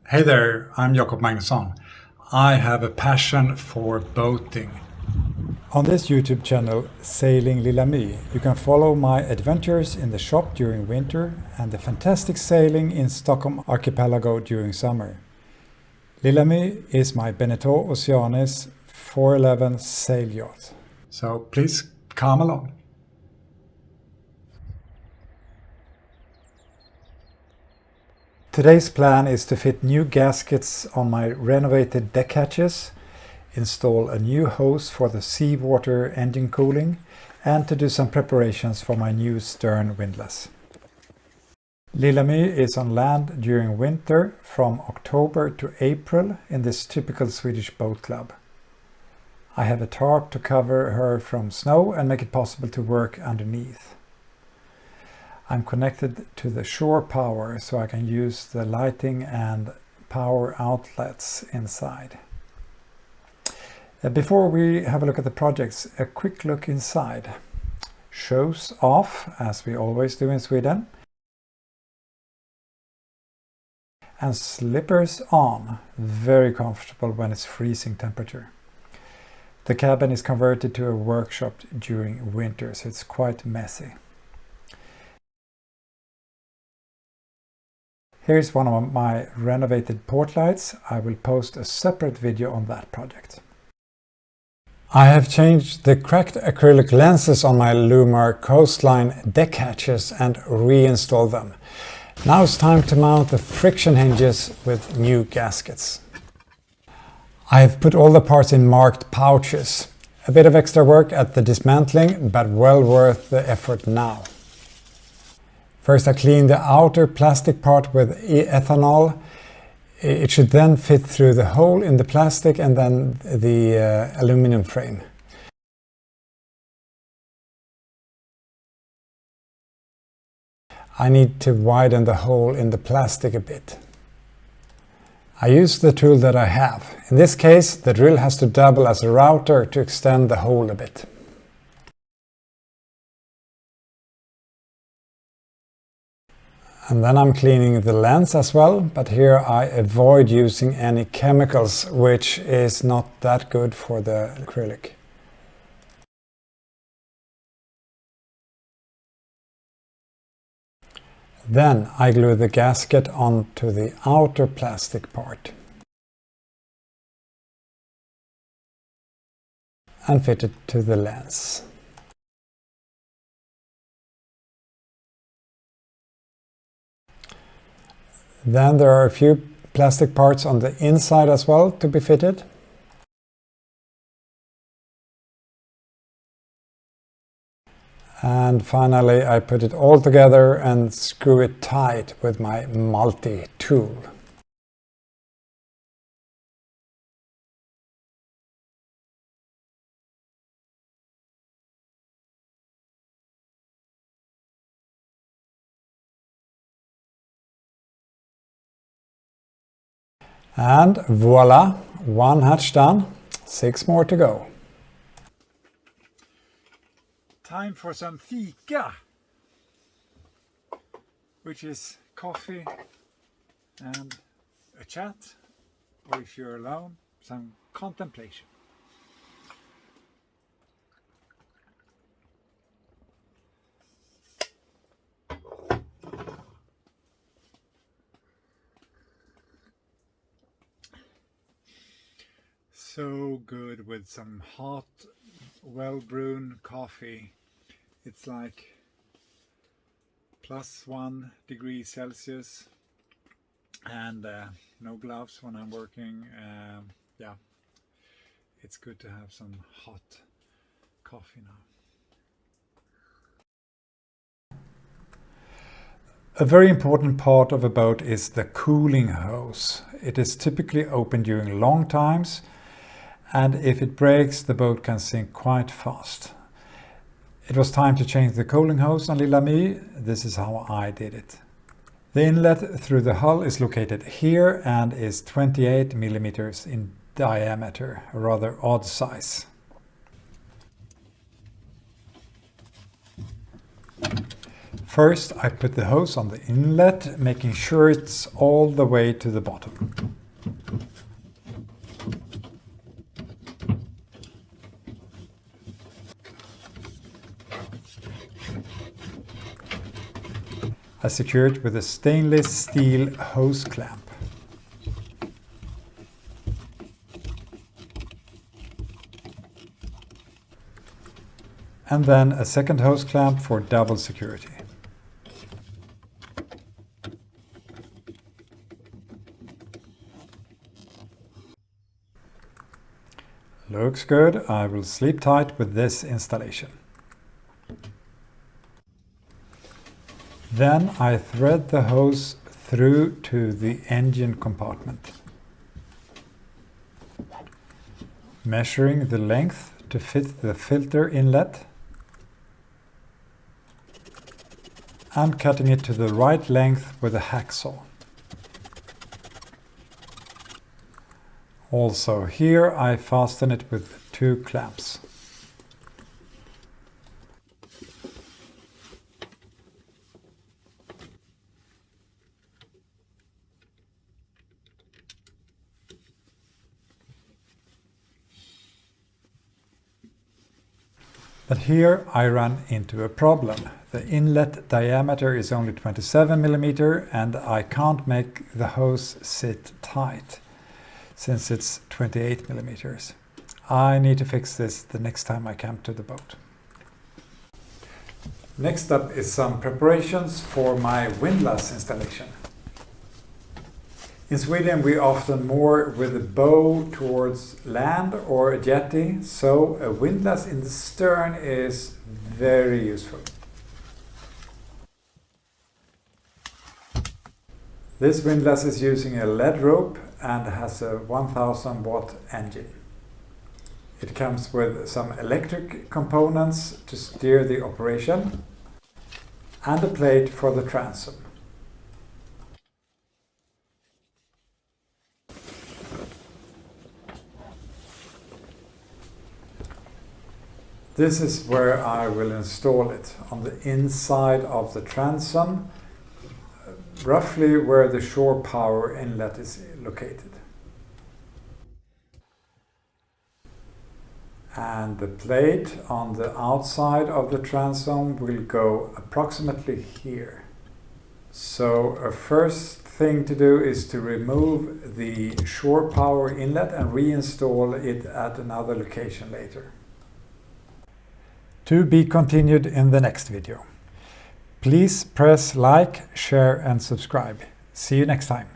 Hey there, I'm Jakob Magnusson. I have a passion for boating. On this YouTube channel, Sailing Lilla My, you can follow my adventures in the shop during winter and the fantastic sailing in Stockholm Archipelago during summer. Lilami is my Beneteau Oceanis 411 sail yacht. So please come along. Today's plan is to fit new gaskets on my renovated deck hatches, install a new hose for the seawater engine cooling, and to do some preparations for my new stern windlass. Lilami is on land during winter from October to April in this typical Swedish boat club. I have a tarp to cover her from snow and make it possible to work underneath. I'm connected to the shore power so I can use the lighting and power outlets inside. Before we have a look at the projects, a quick look inside. Shoes off, as we always do in Sweden. And slippers on, very comfortable when it's freezing temperature. The cabin is converted to a workshop during winter, so it's quite messy. Here's one of my renovated port lights. I will post a separate video on that project. I have changed the cracked acrylic lenses on my Luma coastline deck hatches and reinstalled them. Now it's time to mount the friction hinges with new gaskets. I have put all the parts in marked pouches. A bit of extra work at the dismantling, but well worth the effort now. First I clean the outer plastic part with ethanol. It should then fit through the hole in the plastic and then the aluminum frame. I need to widen the hole in the plastic a bit. I use the tool that I have. In this case, the drill has to double as a router to extend the hole a bit. And then I'm cleaning the lens as well, but here I avoid using any chemicals, which is not that good for the acrylic. Then I glue the gasket onto the outer plastic part and fit it to the lens. Then there are a few plastic parts on the inside as well to be fitted. And finally I put it all together and screw it tight with my multi-tool. And voila, one hatch done, 6 more to go. Time for some fika, which is coffee and a chat, or if you're alone, some contemplation. So good with some hot, well-brewed coffee. It's like +1 degree Celsius and no gloves when I'm working. Yeah, it's good to have some hot coffee now. A very important part of a boat is the cooling hose. It is typically open during long times, and if it breaks, the boat can sink quite fast. It was time to change the cooling hose on Lilla My. This is how I did it. The inlet through the hull is located here and is 28 millimeters in diameter, a rather odd size. First, I put the hose on the inlet, making sure it's all the way to the bottom. I secure it with a stainless steel hose clamp. And then a second hose clamp for double security. Looks good. I will sleep tight with this installation. Then I thread the hose through to the engine compartment, measuring the length to fit the filter inlet and cutting it to the right length with a hacksaw. Also here I fasten it with 2 clamps. But here I ran into a problem. The inlet diameter is only 27 mm and I can't make the hose sit tight since it's 28 mm. I need to fix this the next time I come to the boat. Next up is some preparations for my windlass installation. In Sweden we often moor with a bow towards land or a jetty, so a windlass in the stern is very useful. This windlass is using a lead rope and has a 1000 watt engine. It comes with some electric components to steer the operation and a plate for the transom. This is where I will install it, on the inside of the transom, roughly where the shore power inlet is located. And the plate on the outside of the transom will go approximately here. So a first thing to do is to remove the shore power inlet and reinstall it at another location later. To be continued in the next video. Please press like, share and subscribe. See you next time.